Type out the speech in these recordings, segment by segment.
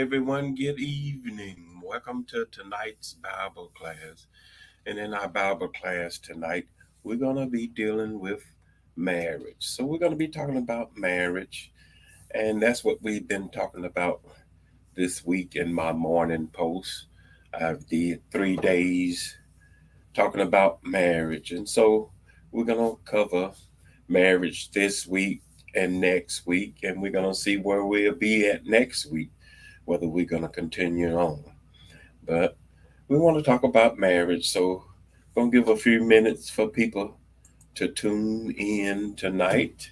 everyone. Good evening. Welcome to tonight's Bible class. And in our Bible class tonight, we're going to be dealing with marriage. So, we're going to be talking about marriage, and that's what we've been talking about this week in my morning post. I've did 3 days talking about marriage. And so, we're going to cover marriage this week and next week, and we're going to see where we'll be at next week, whether we're going to continue on. But we want to talk about marriage, so I'm going to give a few minutes for people to tune in tonight.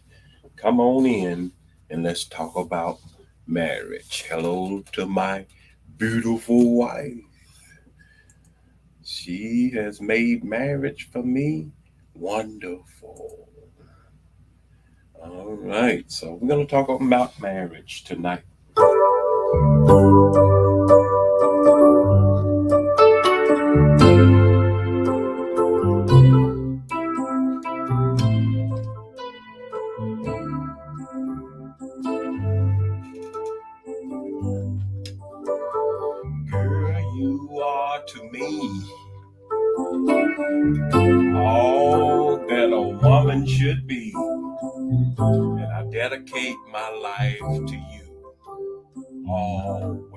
Come on in and let's talk about marriage. Hello to my beautiful wife. She has made marriage for me wonderful. All right, so we're going to talk about marriage tonight. Girl, you are to me all that a woman should be, and I dedicate my life to you always.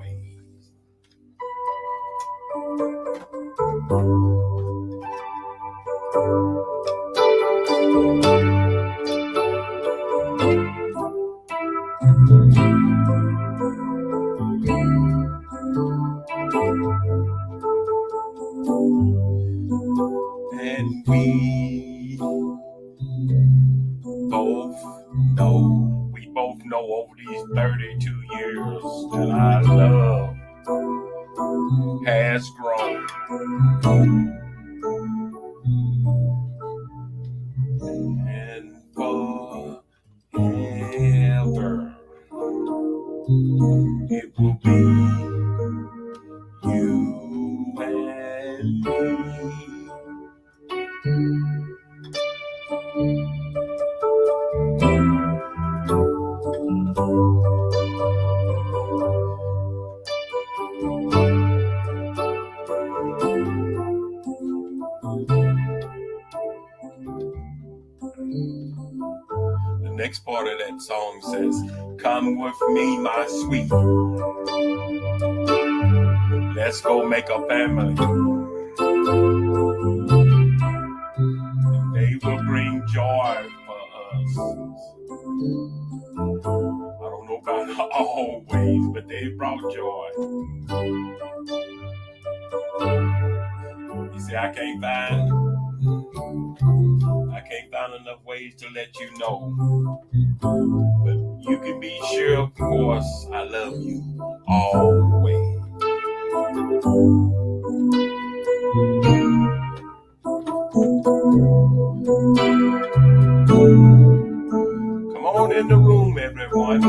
And we both know over these 32 years that our love has grown. And forever it will be you and me. The next part of that song says, "Come with me, my sweet. Let's go make a family. They will bring joy for us. I don't know about always, but they brought joy." You see, I can't find enough ways to let you know. But you can be sure, of course, I love you always. Come on in the room, everyone.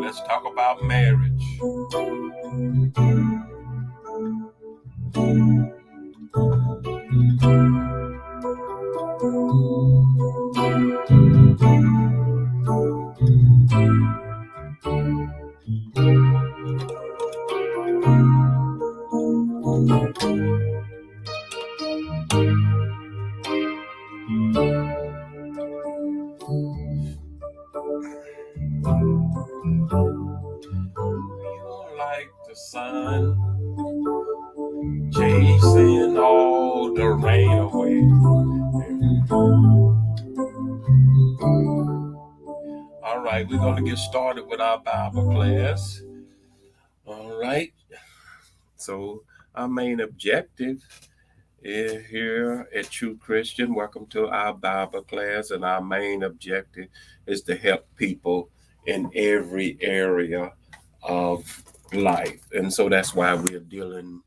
Let's talk about marriage. Like the sun chasing all the rain away. All right, we're going to get started with our Bible class. All right, so our main objective is here at True Christian. Welcome to our Bible class, and our main objective is to help people in every area of life. And so that's why we're dealing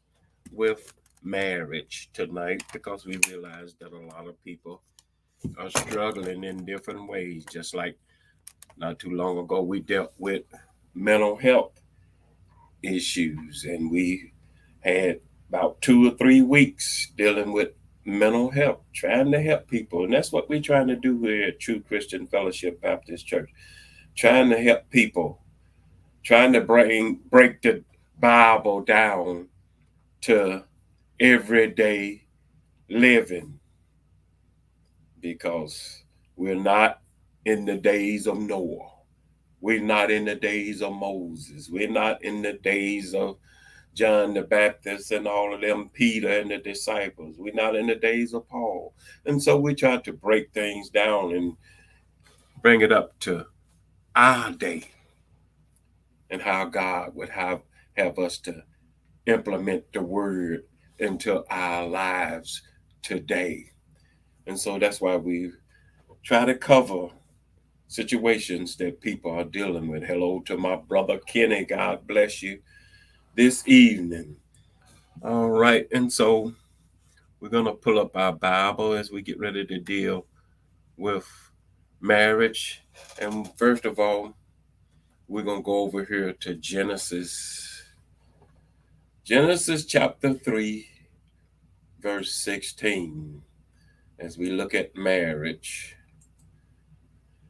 with marriage tonight, because we realize that a lot of people are struggling in different ways. Just like not too long ago, we dealt with mental health issues, and we had about 2 or 3 weeks dealing with mental health, trying to help people. And that's what we're trying to do here at True Christian Fellowship Baptist Church, trying to help people trying to break the Bible down to everyday living, because we're not in the days of Noah. We're not in the days of Moses. We're not in the days of John the Baptist and all of them, Peter and the disciples. We're not in the days of Paul. And so we try to break things down and bring it up to our day, and how God would have us to implement the word into our lives today. And so that's why we try to cover situations that people are dealing with. Hello to my brother Kenny. God bless you this evening. All right. And so we're going to pull up our Bible as we get ready to deal with marriage. And first of all, we're going to go over here to Genesis chapter 3, verse 16, as we look at marriage.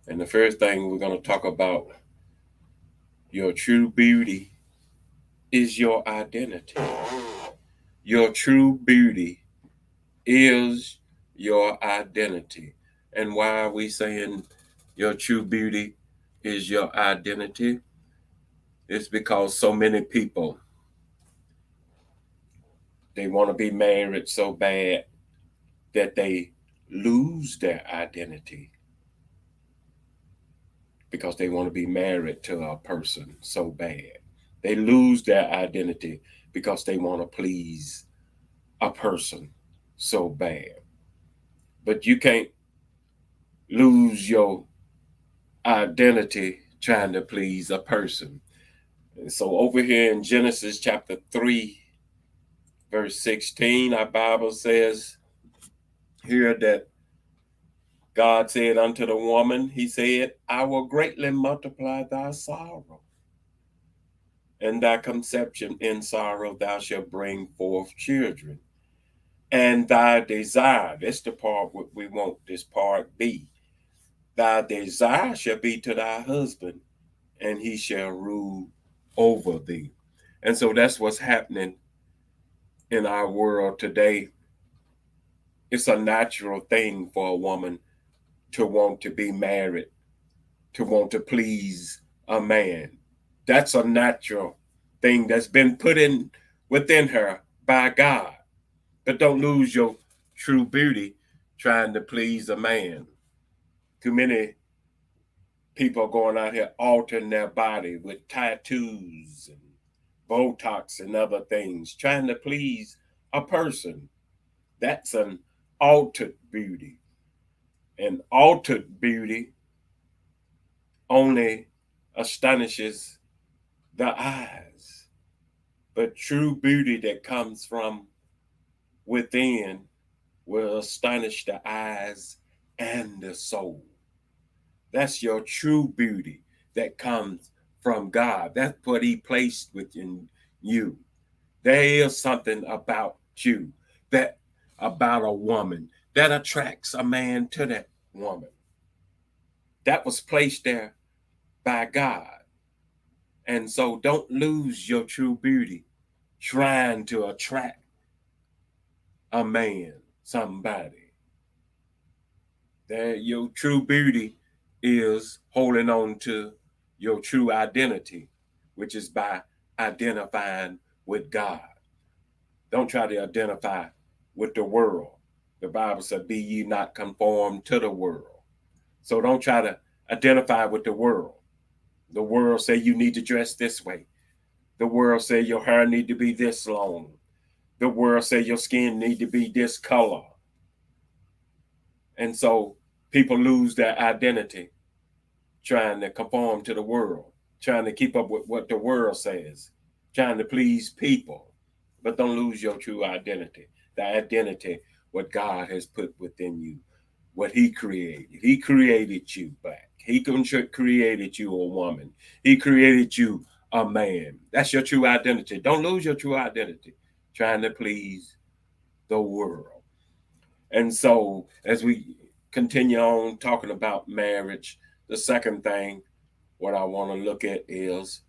And the first thing we're going to talk about, your true beauty is your identity. Your true beauty is your identity. And why are we saying your true beauty is your identity? It's because so many people, they want to be married so bad that they lose their identity, because they want to be married to a person so bad. They lose their identity because they want to please a person so bad. But you can't lose your identity trying to please a person. And so over here in Genesis chapter 3, verse 16, our Bible says here that God said unto the woman, he said, I will greatly multiply thy sorrow, and thy conception in sorrow thou shalt bring forth children. And thy desire, that's the part what we want this part be. Thy desire shall be to thy husband, and he shall rule over thee. And so that's what's happening in our world today. It's a natural thing for a woman to want to be married, to want to please a man. That's a natural thing that's been put in within her by God. But don't lose your true beauty trying to please a man. Too many people are going out here altering their body with tattoos and Botox and other things, trying to please a person. That's an altered beauty. And altered beauty only astonishes the eyes. But true beauty that comes from within will astonish the eyes and the soul. That's your true beauty that comes from God. That's what he placed within you. There is something about you, that about a woman, that attracts a man to that woman. That was placed there by God. And so don't lose your true beauty trying to attract a man, somebody. That your true beauty is holding on to your true identity, which is by identifying with God. Don't try to identify with the world. The Bible said, be ye not conformed to the world. So don't try to identify with the world. The world say you need to dress this way. The world say your hair need to be this long. The world say your skin need to be this color. And so people lose their identity trying to conform to the world, trying to keep up with what the world says, trying to please people. But don't lose your true identity, the identity what God has put within you, what he created. He created you black. He created you a woman. He created you a man. That's your true identity. Don't lose your true identity trying to please the world. And so as we continue on talking about marriage, the second thing what I want to look at is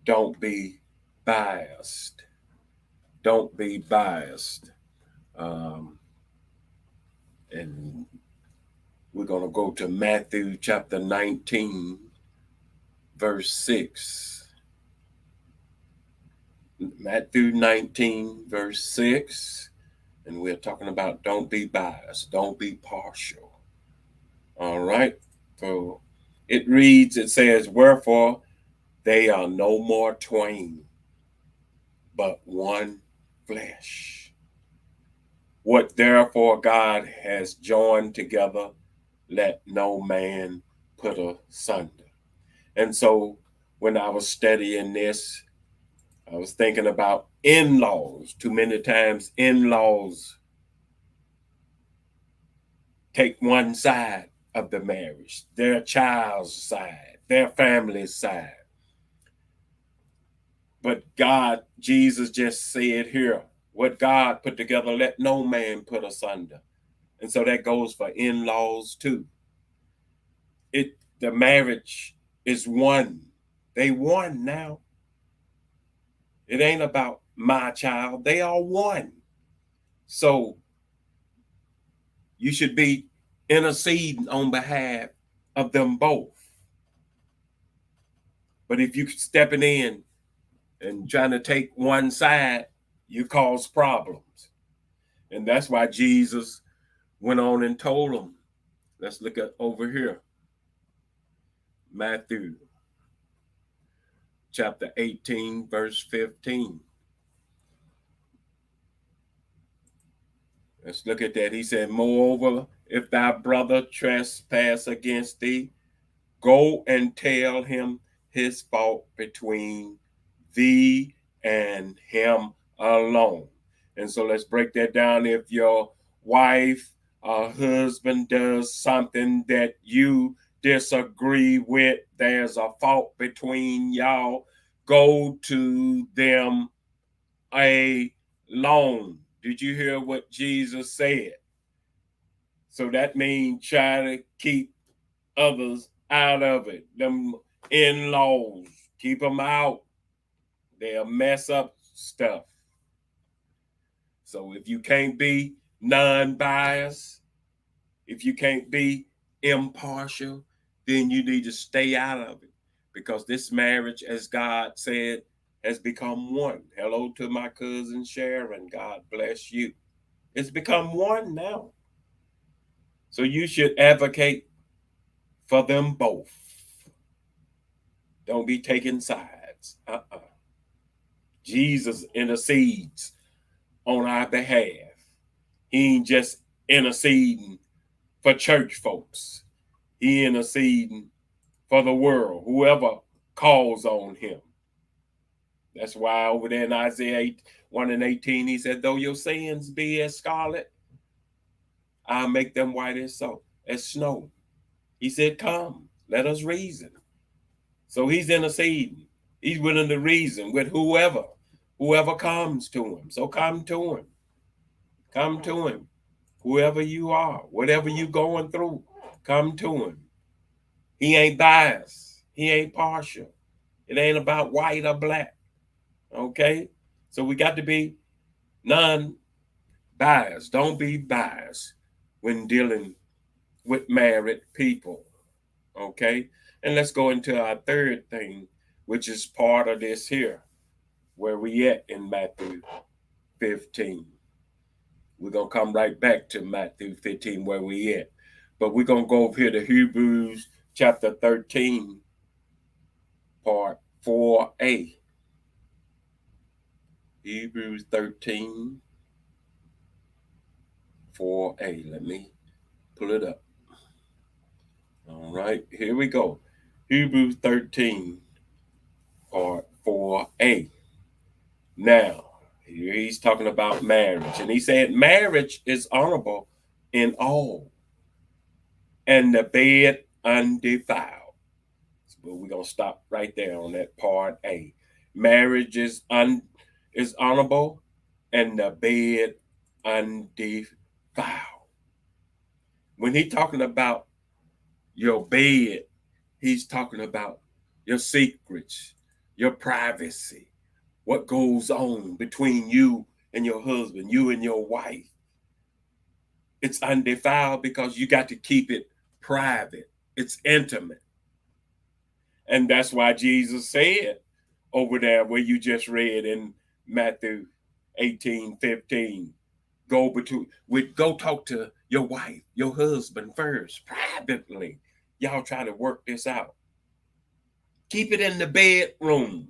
don't be biased. Don't be biased. Um, and we're going to go to Matthew chapter 19, verse 6. Matthew 19, verse 6. And we're talking about don't be biased, don't be partial. All right. So it reads, it says, wherefore they are no more twain, but one flesh. What therefore God has joined together, let no man put asunder. And so when I was studying this, I was thinking about in-laws. Too many times in-laws take one side of the marriage, their child's side, their family's side. But God, Jesus just said here, what God put together, let no man put asunder. And so that goes for in-laws too. The marriage is one. They won now. It ain't about my child. They are one. So you should be interceding on behalf of them both. But if you stepping in and trying to take one side, you cause problems. And that's why Jesus went on and told them. Let's look at over here. Matthew chapter 18, verse 15. Let's look at that. He said, moreover, if thy brother trespass against thee, go and tell him his fault between thee and him alone. And so let's break that down. If your wife or husband does something that you disagree with, there's a fault between y'all, go to them alone. Did you hear what Jesus said? So that means try to keep others out of it. Them in-laws, keep them out. They'll mess up stuff. So if you can't be non-biased, if you can't be impartial, then you need to stay out of it. Because this marriage, as God said, has become one. Hello to my cousin Sharon. God bless you. It's become one now. So you should advocate for them both. Don't be taking sides. Jesus intercedes on our behalf. He ain't just interceding for church folks. He interceding for the world, whoever calls on him. That's why over there in Isaiah 1 and 18, he said, though your sins be as scarlet, I'll make them white as snow. He said, come, let us reason. So he's interceding. He's willing to reason with whoever comes to him. So come to him. Come to him. Whoever you are, whatever you going through, come to him. He ain't biased. He ain't partial. It ain't about white or black. Okay? So we got to be non-biased. Don't be biased when dealing with married people. Okay? And let's go into our third thing, which is part of this here, where we at in Matthew 15. We're going to come right back to Matthew 15, where we at. But we're going to go over here to Hebrews chapter 13, part 4a. Hebrews 13, 4a. Let me pull it up. All right, here we go. Hebrews 13, part 4a. Now, here he's talking about marriage. And he said, marriage is honorable in all, and the bed undefiled. But we're going to stop right there on that part A. Marriage is honorable, and the bed undefiled. When he's talking about your bed, he's talking about your secrets, your privacy, what goes on between you and your husband, you and your wife. It's undefiled because you got to keep it private. It's intimate. And that's why Jesus said over there where you just read in Matthew 18:15, go talk to your wife, your husband first, privately. Y'all try to work this out. Keep it in the bedroom.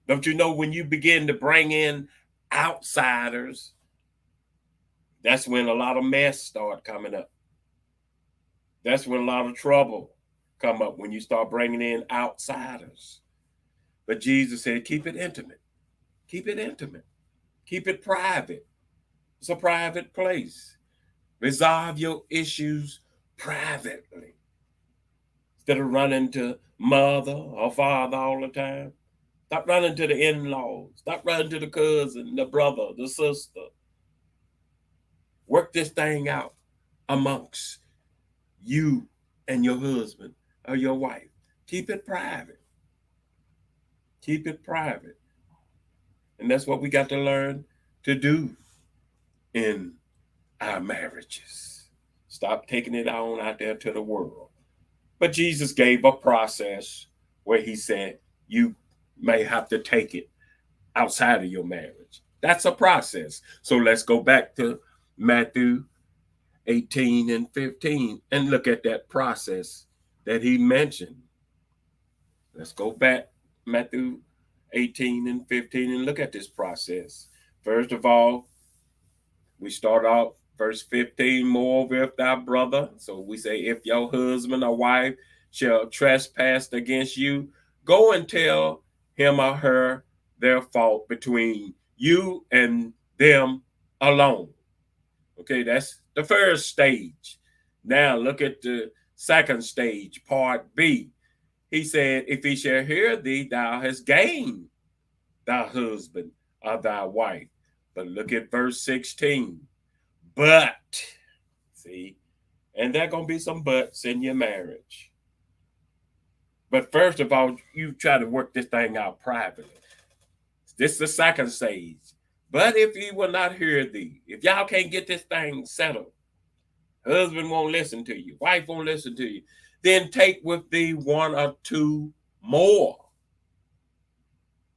Don't you know when you begin to bring in outsiders, that's when a lot of mess start coming up. That's when a lot of trouble come up, when you start bringing in outsiders. But Jesus said, keep it intimate. Keep it intimate. Keep it private. It's a private place. Resolve your issues privately. Instead of running to mother or father all the time. Stop running to the in-laws. Stop running to the cousin, the brother, the sister. Work this thing out amongst you and your husband or your wife. Keep it private. Keep it private. And that's what we got to learn to do in our marriages. Stop taking it on out there to the world. But Jesus gave a process where he said, you may have to take it outside of your marriage. That's a process. So let's go back to Matthew 18 and 15 and look at that process that he mentioned. Let's go back, Matthew 18 and 15, and look at this process. First of all, we start off verse 15, moreover, if thy brother, so we say, if your husband or wife shall trespass against you, go and tell him or her their fault between you and them alone. Okay, that's the first stage. Now look at the second stage, part B. He said, if he shall hear thee, thou hast gained thy husband or thy wife. But look at verse 16. But, see, and there going to be some buts in your marriage. But first of all, you try to work this thing out privately. This is the second stage. But if he will not hear thee, if y'all can't get this thing settled, husband won't listen to you, wife won't listen to you, then take with thee one or two more.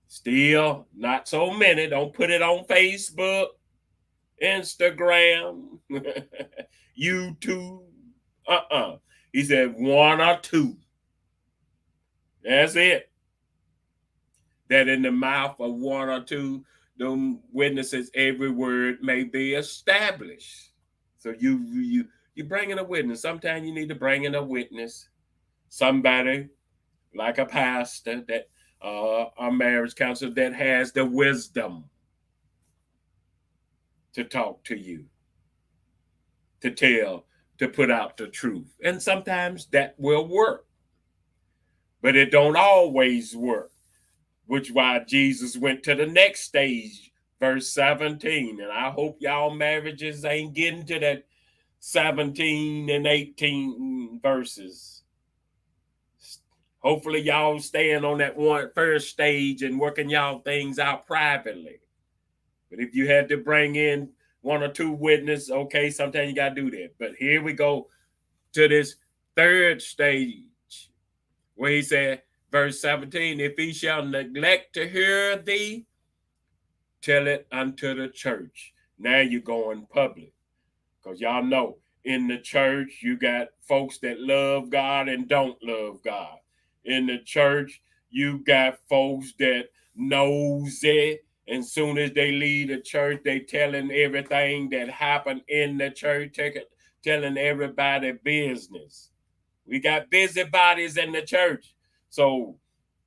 Still, not so many. Don't put it on Facebook, Instagram, YouTube. He said one or two. That's it. That in the mouth of one or two, them witnesses, every word may be established. So you bring in a witness. Sometimes you need to bring in a witness, somebody like a pastor, that a marriage counselor that has the wisdom to talk to you, to tell, to put out the truth. And sometimes that will work, but it don't always work, which why Jesus went to the next stage, verse 17. And I hope y'all marriages ain't getting to that 17 and 18 verses. Hopefully y'all staying on that one first stage and working y'all things out privately. But if you had to bring in one or two witnesses, okay, sometimes you got to do that. But here we go to this third stage where he said, verse 17, if he shall neglect to hear thee, tell it unto the church. Now you're going public. Because y'all know, in the church, you got folks that love God and don't love God. In the church, you got folks that knows it. And soon as they leave the church, they telling everything that happened in the church, telling everybody business. We got busybodies in the church. So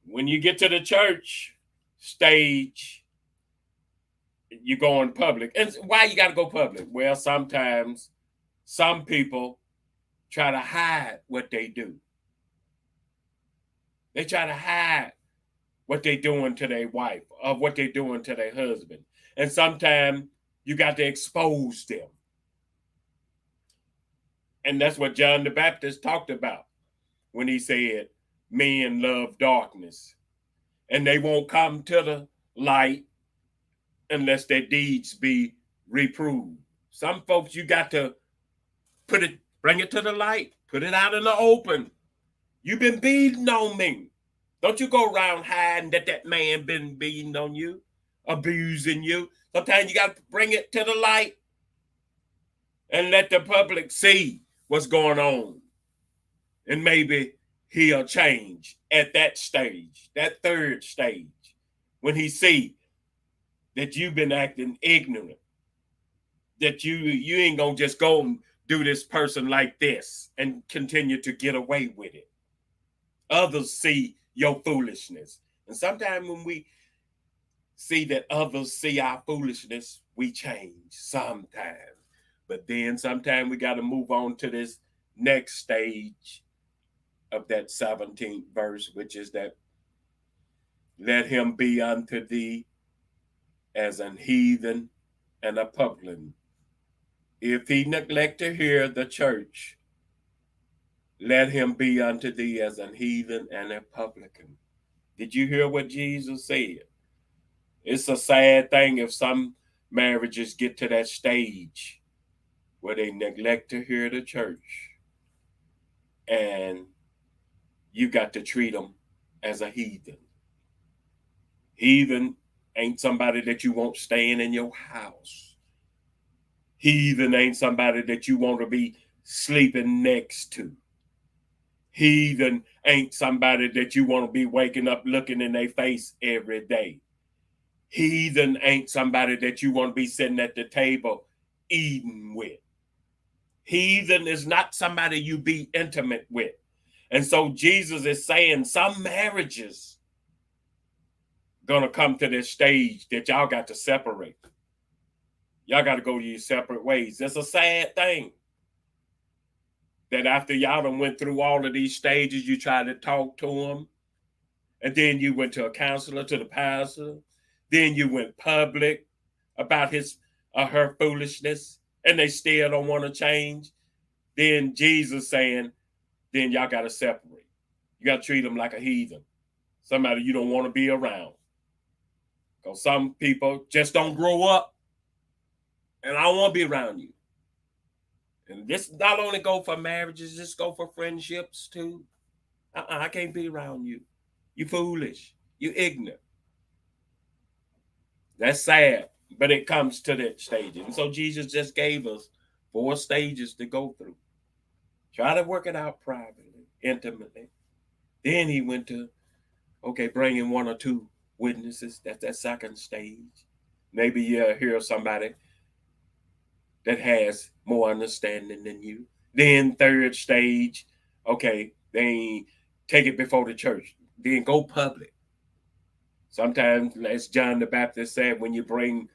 when you get to the church stage, you go in public. And why you got to go public? Well, sometimes some people try to hide what they do. They try to hide what they doing to their wife or what they doing to their husband. And sometimes you got to expose them. And that's what John the Baptist talked about when he said, men love darkness and they won't come to the light unless their deeds be reproved. Some folks, you got to bring it to the light, put it out in the open. You've been beating on me. Don't you go around hiding that man been beating on you, abusing you. Sometimes you got to bring it to the light and let the public see what's going on. And maybe he'll change at that stage, that third stage, when he see that you've been acting ignorant, that you ain't gonna just go and do this person like this and continue to get away with it. Others see your foolishness. And sometimes when we see that others see our foolishness, we change sometimes. But then sometimes we got to move on to this next stage of that 17th verse, which is that let him be unto thee as an heathen and a publican. If he neglect to hear the church, let him be unto thee as an heathen and a publican. Did you hear what Jesus said? It's a sad thing if some marriages get to that stage where they neglect to hear the church and you got to treat them as a heathen. Heathen ain't somebody that you want staying in your house. Heathen ain't somebody that you want to be sleeping next to. Heathen ain't somebody that you want to be waking up looking in their face every day. Heathen ain't somebody that you want to be sitting at the table eating with. Heathen is not somebody you be intimate with. And so Jesus is saying some marriages gonna come to this stage that y'all got to separate. Y'all got to go your separate ways. It's a sad thing that after y'all done went through all of these stages, you tried to talk to them, and then you went to a counselor, to the pastor, then you went public about his or her foolishness, and they still don't want to change. Then Jesus saying, then y'all got to separate. You got to treat them like a heathen, somebody you don't want to be around. Because some people just don't grow up, and I don't want to be around you. And this not only go for marriages, this go for friendships too. I can't be around you. You foolish. You ignorant. That's sad, but it comes to that stage. And so Jesus just gave us 4 stages to go through. Try to work it out privately, intimately. Then he went to, bring in 1 or 2 witnesses. That's that second stage. Maybe you hear somebody that has more understanding than you. Then third stage, they take it before the church. Then go public. Sometimes, as John the Baptist said, when you bring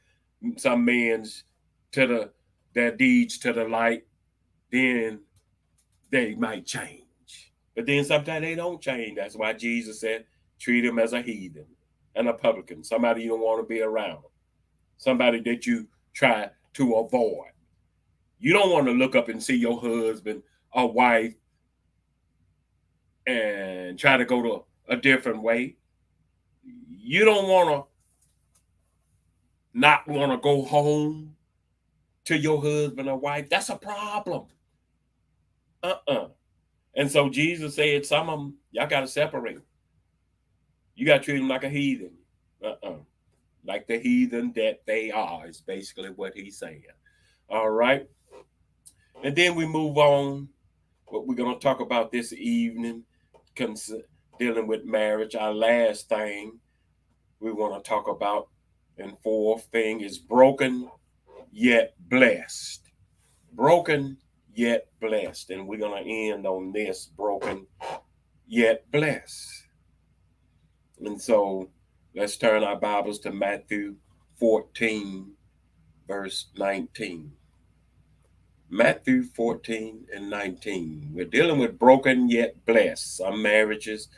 some men's to their deeds to the light, then they might change. But then sometimes they don't change. That's why Jesus said, treat them as a heathen and a publican, somebody you don't want to be around, somebody that you try to avoid. You don't want to look up and see your husband or wife and try to go to a different way. You don't want to not want to go home to your husband or wife. That's a problem. And so Jesus said, some of them, y'all got to separate. You got to treat them like a heathen. Like the heathen that they are is basically what he's saying. All right. And then we move on. What we're going to talk about this evening, dealing with marriage. Our last thing we want to talk about, and 4th thing, is broken yet blessed. Broken yet blessed. And we're going to end on this, broken yet blessed. And so let's turn our Bibles to Matthew 14, verse 19. Matthew 14 and 19. We're dealing with broken yet blessed. Some marriages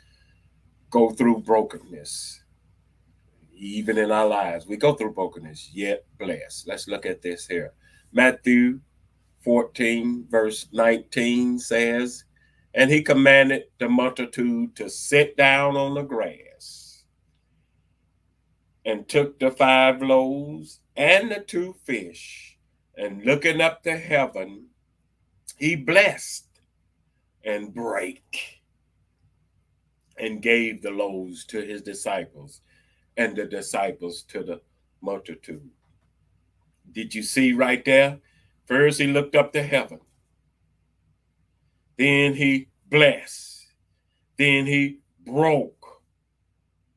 go through brokenness. Even in our lives, we go through brokenness yet blessed. Let's look at this here. Matthew 14, verse 19 says, and he commanded the multitude to sit down on the grass. and took the 5 loaves and the 2 fish, and looking up to heaven, he blessed and brake and gave the loaves to his disciples and the disciples to the multitude. Did you see right there? First, he looked up to heaven. Then he blessed. Then he broke.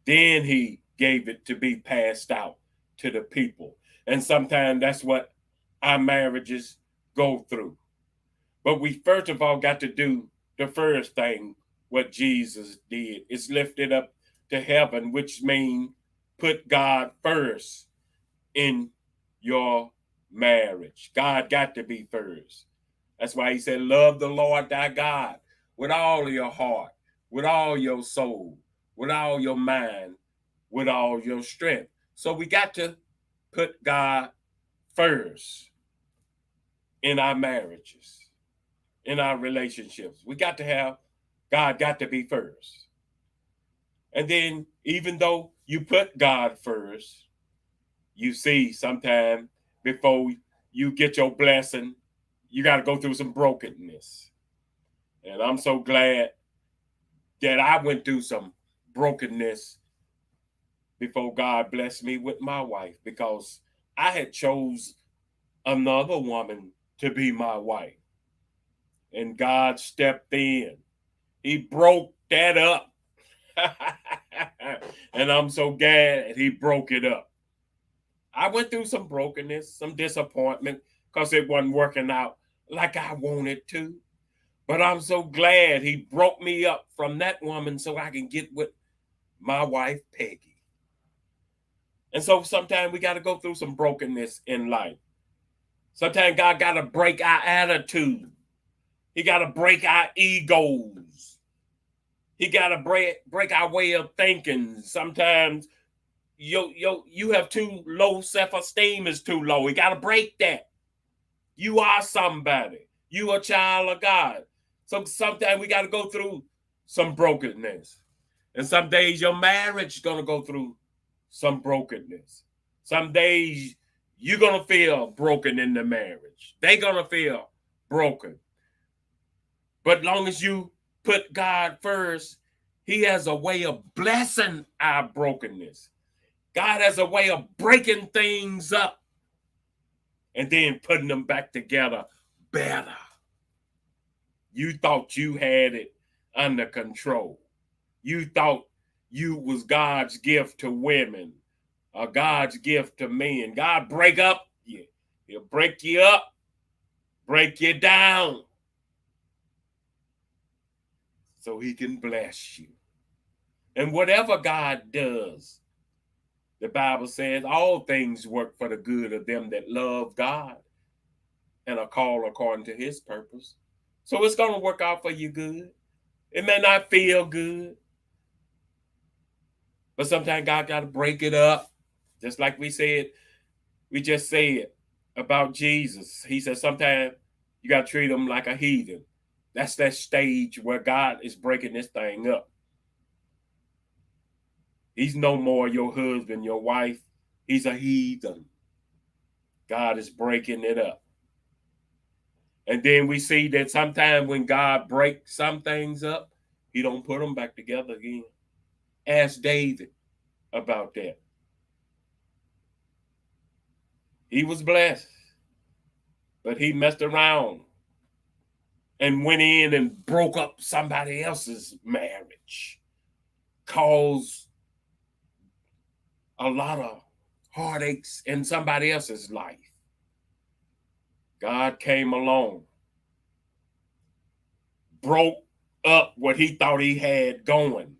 Then he gave it to be passed out to the people. And sometimes that's what our marriages go through. But we first of all got to do the first thing, what Jesus did, is lift it up to heaven, which means put God first in your marriage. God got to be first. That's why he said, love the Lord thy God with all your heart, with all your soul, with all your mind, with all your strength. So we got to put God first in our marriages, in our relationships. We got to have God got to be first. And then even though you put God first, you see sometime before you get your blessing, you got to go through some brokenness. And I'm so glad that I went through some brokenness before God blessed me with my wife, because I had chose another woman to be my wife. And God stepped in. He broke that up. And I'm so glad he broke it up. I went through some brokenness, some disappointment, because it wasn't working out like I wanted to. But I'm so glad he broke me up from that woman so I can get with my wife, Peggy. And so sometimes we got to go through some brokenness in life. Sometimes God got to break our attitude. He got to break our egos. He got to break our way of thinking. Sometimes you have too low self-esteem is too low. He got to break that. You are somebody. You a child of God. So sometimes we got to go through some brokenness. And some days your marriage is going to go through some brokenness. Some days you're going to feel broken in the marriage. They're going to feel broken. But long as you put God first, he has a way of blessing our brokenness. God has a way of breaking things up and then putting them back together better. You thought you had it under control. You thought you was God's gift to women or God's gift to men. God break up you. He'll break you up, break you down, so he can bless you. And whatever God does, the Bible says all things work for the good of them that love God and are called according to his purpose. So it's going to work out for you good. It may not feel good, but sometimes God got to break it up. Just like we just said about Jesus. He said sometimes you got to treat him like a heathen. That's that stage where God is breaking this thing up. He's no more your husband, your wife. He's a heathen. God is breaking it up. And then we see that sometimes when God breaks some things up, he don't put them back together again. Ask David about that. He was blessed, but he messed around and went in and broke up somebody else's marriage, caused a lot of heartaches in somebody else's life. God came along, broke up what he thought he had going,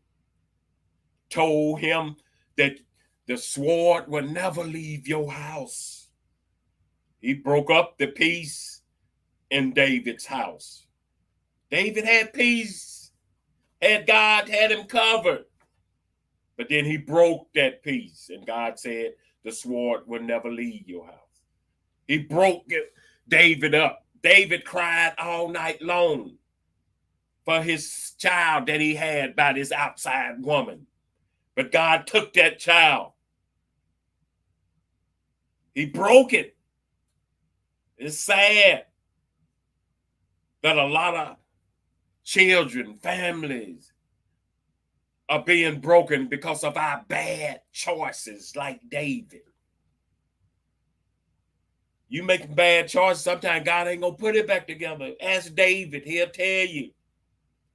told him that the sword will never leave your house. He broke up the peace in David's house. David had peace, had God had him covered. But then he broke that peace, and God said the sword will never leave your house. He broke David up. David cried all night long for his child that he had by this outside woman. But God took that child He broke it. It's sad that a lot of children, families are being broken because of our bad choices, like David. You making bad choices, sometimes God ain't gonna put it back together. Ask David, he'll tell you.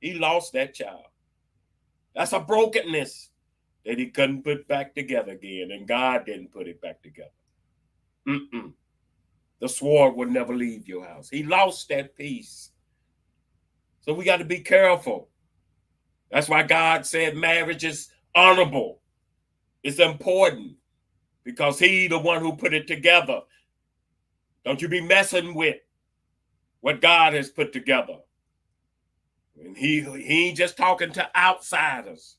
He lost that child. That's a brokenness that he couldn't put back together again, and God didn't put it back together. The sword will never leave your house. He lost that peace. So we got to be careful. That's why God said marriage is honorable. It's important because he the one who put it together. Don't you be messing with what God has put together. And he ain't just talking to outsiders.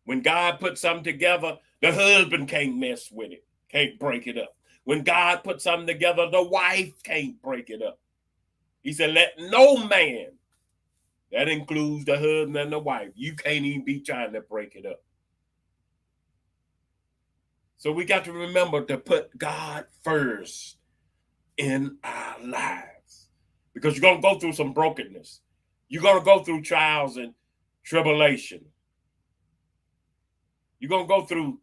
When God put something together, the husband can't mess with it, can't break it up. When God put something together, the wife can't break it up. He said, let no man, that includes the husband and the wife, you can't even be trying to break it up. So we got to remember to put God first in our lives, because you're going to go through some brokenness. You're going to go through trials and tribulation. You're going to go through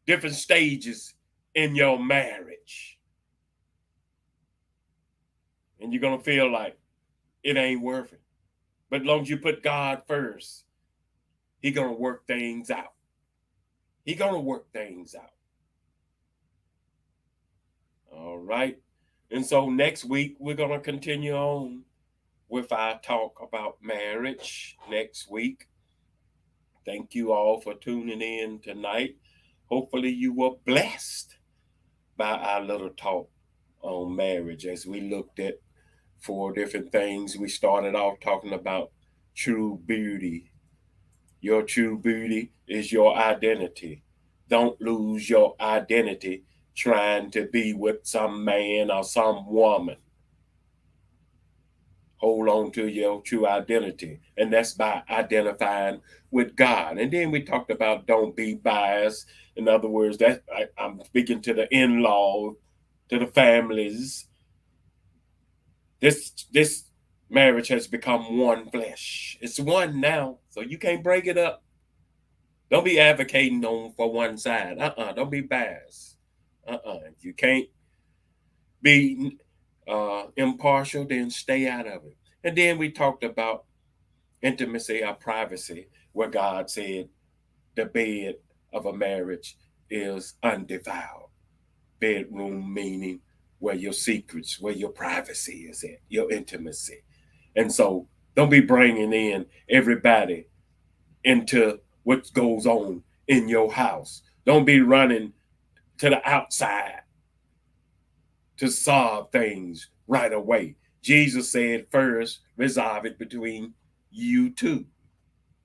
different stages in your marriage. And you're going to feel like it ain't worth it. But as long as you put God first, He's going to work things out. He's going to work things out. All right. And so next week, we're going to continue on with our talk about marriage next week. Thank you all for tuning in tonight. Hopefully you were blessed by our little talk on marriage as we looked at 4 different things. We started off talking about true beauty. Your true beauty is your identity. Don't lose your identity trying to be with some man or some woman. Hold on to your true identity. And that's by identifying with God. And then we talked about don't be biased. In other words, that I'm speaking to the in-law, to the families. This marriage has become one flesh. It's one now, so you can't break it up. Don't be advocating for one side. Don't be biased. If you can't be impartial, then stay out of it. And then we talked about intimacy or privacy, where God said the bed of a marriage is undefiled. Bedroom meaning where your secrets, where your privacy is at, your intimacy. And so don't be bringing in everybody into what goes on in your house. Don't be running to the outside to solve things right away. Jesus said first, resolve it between you two,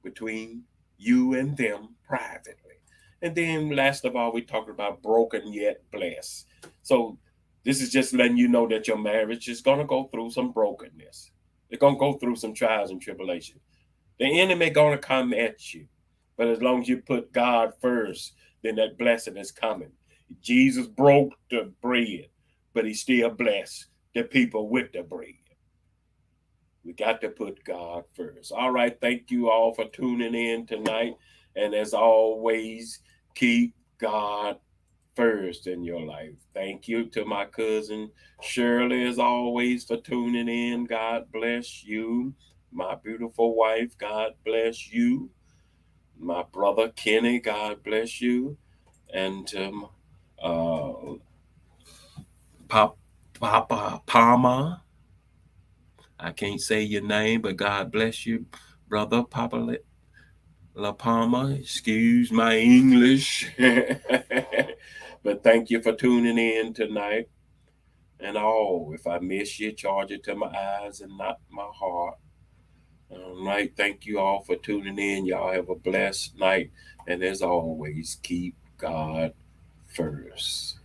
between you and them privately. And then last of all, we talked about broken yet blessed. So this is just letting you know that your marriage is going to go through some brokenness. It's going to go through some trials and tribulations. The enemy going to come at you. But as long as you put God first, then that blessing is coming. Jesus broke the bread, but he still blessed the people with the bread. We got to put God first. All right. Thank you all for tuning in tonight. And as always, keep God first in your life. Thank you to my cousin Shirley, as always, for tuning in. God bless you. My beautiful wife, God bless you. My brother Kenny, God bless you. And Papa Palmer, I can't say your name, but God bless you, brother Papa La Palma. Excuse my English. But thank you for tuning in tonight. And if I miss you, charge it to my eyes and not my heart. All right. Thank you all for tuning in. Y'all have a blessed night. And as always, keep God first.